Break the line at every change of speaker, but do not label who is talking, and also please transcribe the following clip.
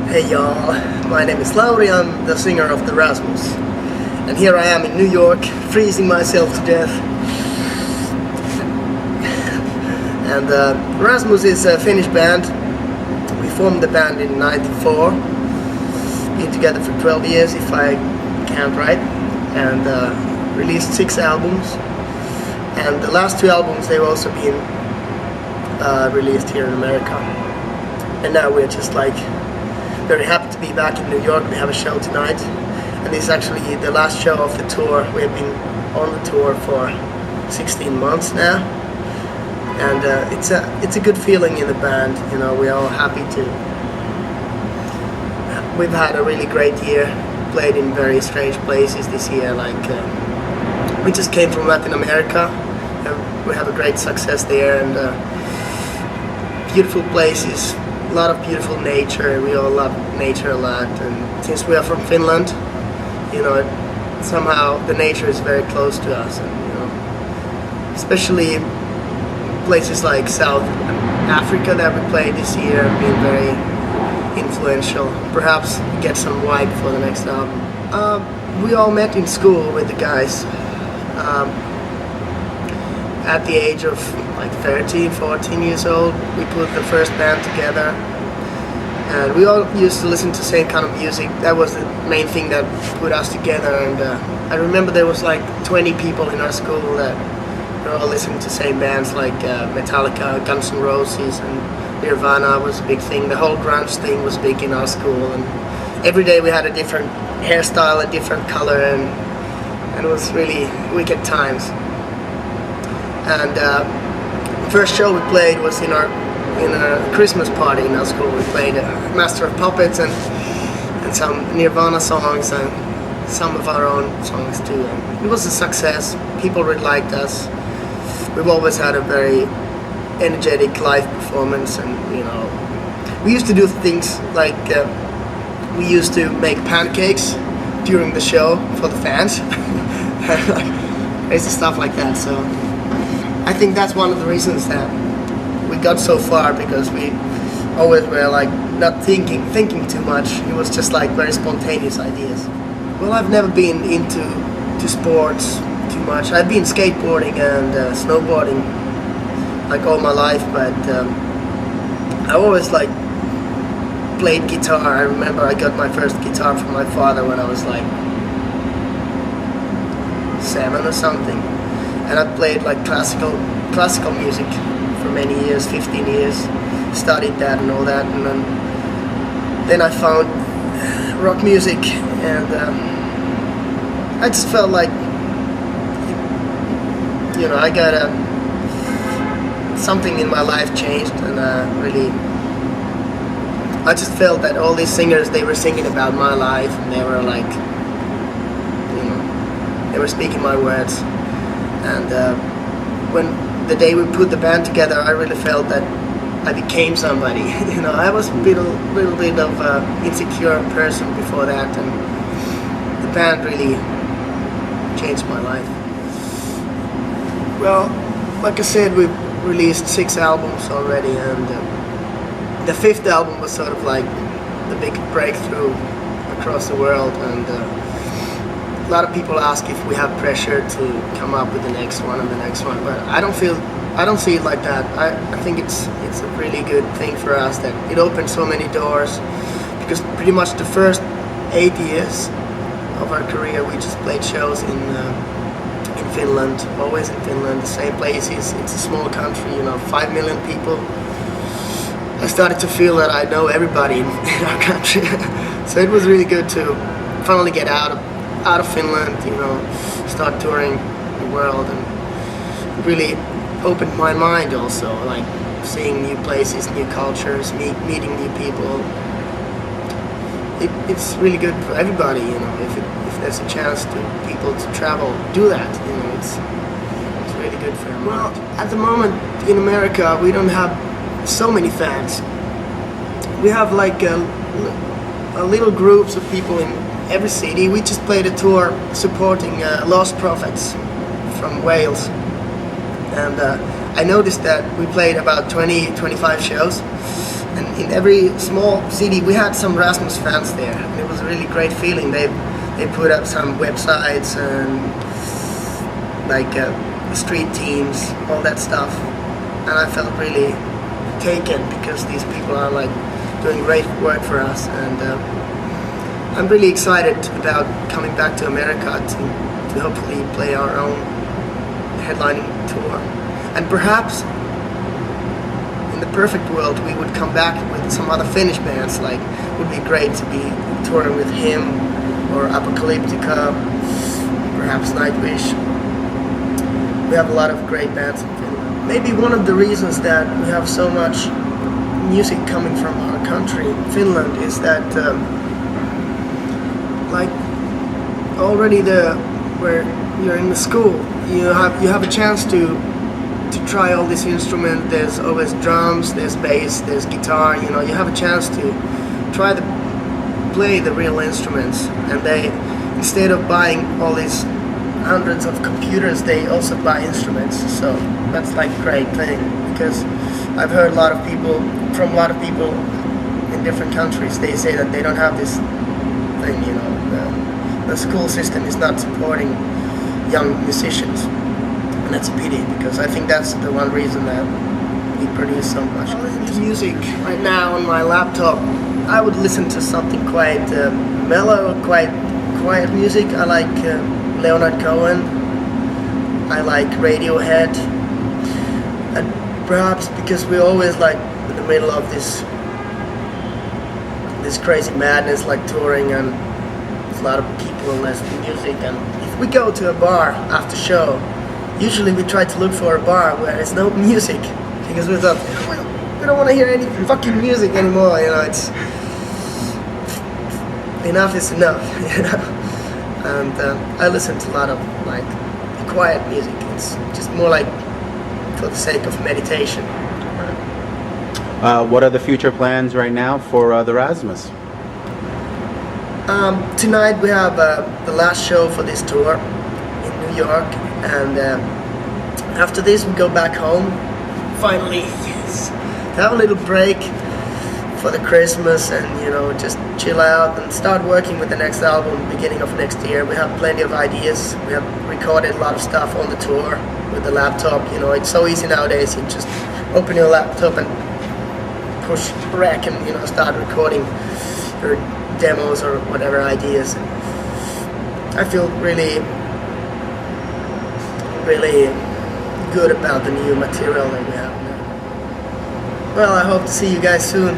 Hey y'all, my name is Laury, I'm the singer of the Rasmus. And here I am in New York, freezing myself to death. And Rasmus is a Finnish band. We formed the band in '94. Been together for 12 years, if I count right. And released 6 albums. And the last 2 albums, they've also been released here in America. And now we're just like very happy to be back in New York. We have a show tonight, and this is actually the last show of the tour. We've been on the tour for 16 months now, and it's a good feeling in the band. You know, we're all happy to. We've had a really great year. Played in very strange places this year. Like we just came from Latin America, and we have a great success there, and beautiful places. A lot of beautiful nature. We all love nature a lot, and since we are from Finland, you know, somehow the nature is very close to us, and you know, especially places like South Africa that we played this year have been very influential. Perhaps get some vibe for the next album. We all met in school with the guys at the age of like 13, 14 years old. We put the first band together, and we all used to listen to the same kind of music. That was the main thing that put us together. And I remember there was like 20 people in our school that were all listening to the same bands, like Metallica, Guns N' Roses, and Nirvana was a big thing. The whole grunge thing was big in our school, and every day we had a different hairstyle, a different color, and it was really wicked times. And first show we played was in a Christmas party in our school. We played Master of Puppets and some Nirvana songs and some of our own songs too. And it was a success. People really liked us. We've always had a very energetic live performance, and you know, we used to do things like we used to make pancakes during the show for the fans. Crazy stuff like that. So I think that's one of the reasons that we got so far, because we always were like not thinking too much. It was just like very spontaneous ideas. Well, I've never been into sports too much. I've been skateboarding and snowboarding like all my life, but I always like played guitar. I remember I got my first guitar from my father when I was like 7 or something. And I played like classical music for many years, 15 years, studied that and all that, and then I found rock music, and I just felt like, you know, I got something in my life changed, and I just felt that all these singers, they were singing about my life, and they were like, you know, they were speaking my words. And when the day we put the band together, I really felt that I became somebody. You know, I was a little bit of an insecure person before that, and the band really changed my life. Well, like I said, we've released 6 albums already, and the 5th album was sort of like the big breakthrough across the world, and a lot of people ask if we have pressure to come up with the next one and the next one, but I don't see it like that. I think it's a really good thing for us that it opened so many doors, because pretty much the first 8 years of our career we just played shows in Finland, always in Finland, the same places. It's a small country, you know, 5 million people. I started to feel that I know everybody in our country. So it was really good to finally get out of Finland, you know, start touring the world, and really opened my mind also, like seeing new places, new cultures, meeting new people. It's really good for everybody, you know, if there's a chance to people to travel, do that, you know, it's really good for them. Well, at the moment in America, we don't have so many fans. We have like a little groups of people in every city. We just played a tour supporting Lost Prophets from Wales, and I noticed that we played about 20-25 shows, And in every small city, we had some Rasmus fans there. And it was a really great feeling. They put up some websites and like street teams, all that stuff. And I felt really taken because these people are like doing great work for us. And I'm really excited about coming back to America to hopefully play our own headlining tour. And perhaps in the perfect world we would come back with some other Finnish bands. Like, it would be great to be touring with him or Apocalyptica, perhaps Nightwish. We have a lot of great bands in Finland. Maybe one of the reasons that we have so much music coming from our country, Finland, is that like already where you're in the school, you have a chance to try all this instrument. There's always drums, there's bass, there's guitar. You know, you have a chance to try to play the real instruments. And they, instead of buying all these hundreds of computers, they also buy instruments. So that's like a great thing, because I've heard a lot of people in different countries. They say that they don't have this thing. You know, the school system is not supporting young musicians. And that's a pity, because I think that's the one reason that we produce so much. I listen to music right now on my laptop. I would listen to something quite mellow, quite quiet music. I like Leonard Cohen. I like Radiohead. And perhaps because we're always like in the middle of this crazy madness, like touring, and there's a lot of people and less music. And if we go to a bar after show, usually we try to look for a bar where there's no music, because we thought, we don't want to hear any fucking music anymore, you know, it's enough is enough, you know. And I listen to a lot of like quiet music. It's just more like for the sake of meditation.
What are the future plans right now for the Rasmus?
Tonight we have the last show for this tour in New York, and after this we go back home. Finally, yes, to have a little break for the Christmas, and you know, just chill out and start working with the next album beginning of next year. We have plenty of ideas. We have recorded a lot of stuff on the tour with the laptop. You know, it's so easy nowadays. You just open your laptop and push rec and, you know, start recording your demos or whatever ideas. I feel really good about the new material that we have now. Well, I hope to see you guys soon.